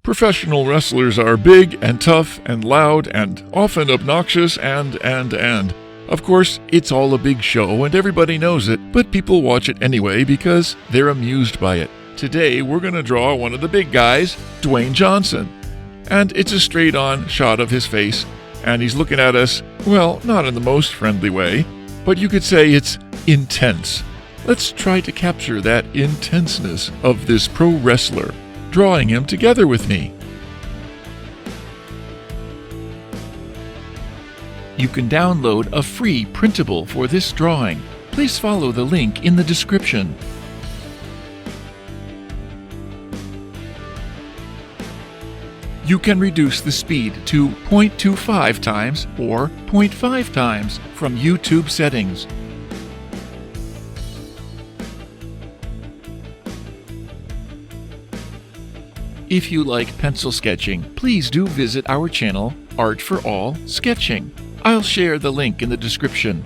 Professional wrestlers are big and tough and loud and often obnoxious and. Of course, it's all a big show and everybody knows it, but people watch it anyway because they're amused by it. Today, we're going to draw one of the big guys, Dwayne Johnson. And it's a straight-on shot of his face, and he's looking at us, well, not in the most friendly way, but you could say it's intense. Let's try to capture that intenseness of this pro wrestler, drawing him together with me. You can download a free printable for this drawing. Please follow the link in the description. You can reduce the speed to 0.25 times or 0.5 times from YouTube settings. If you like pencil sketching, please do visit our channel, Art for All Sketching. I'll share the link in the description.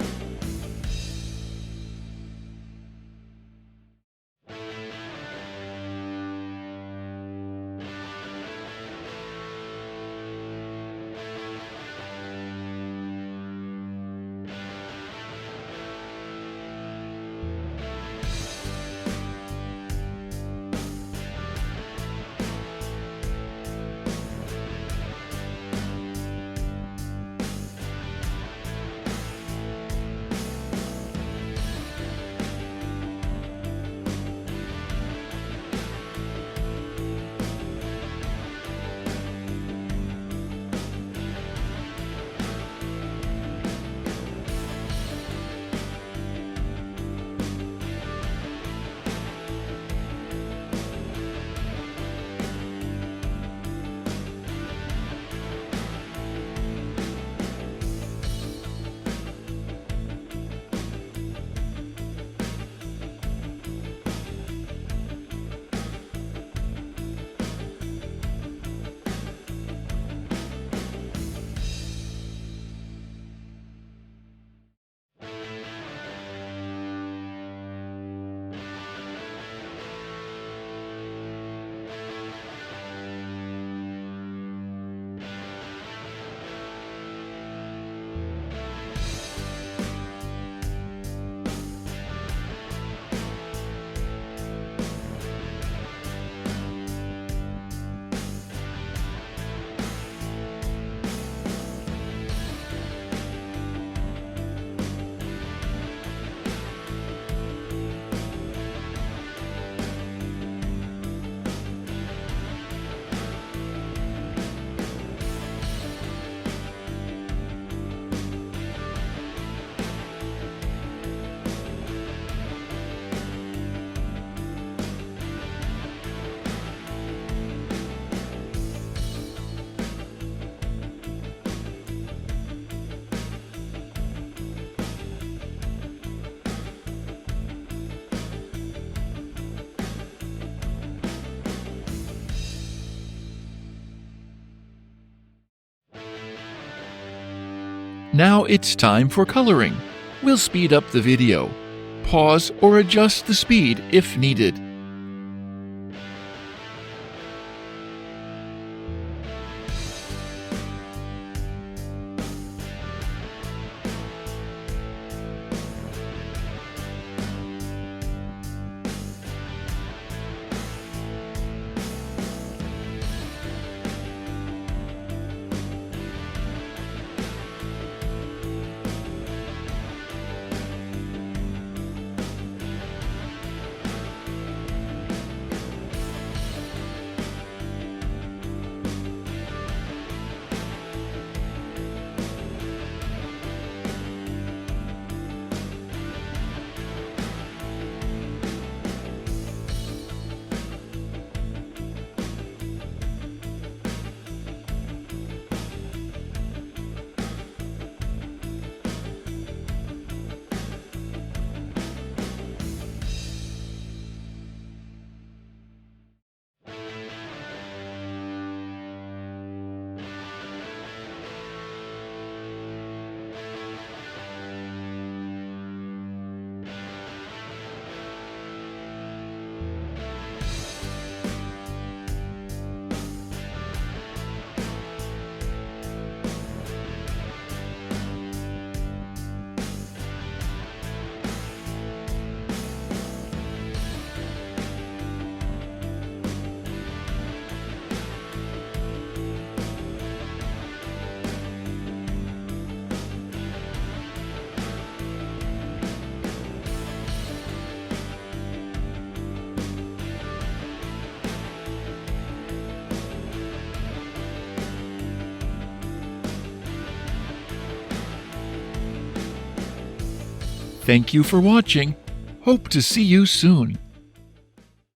Now it's time for coloring. We'll speed up the video. Pause or adjust the speed if needed. Thank you for watching. Hope to see you soon.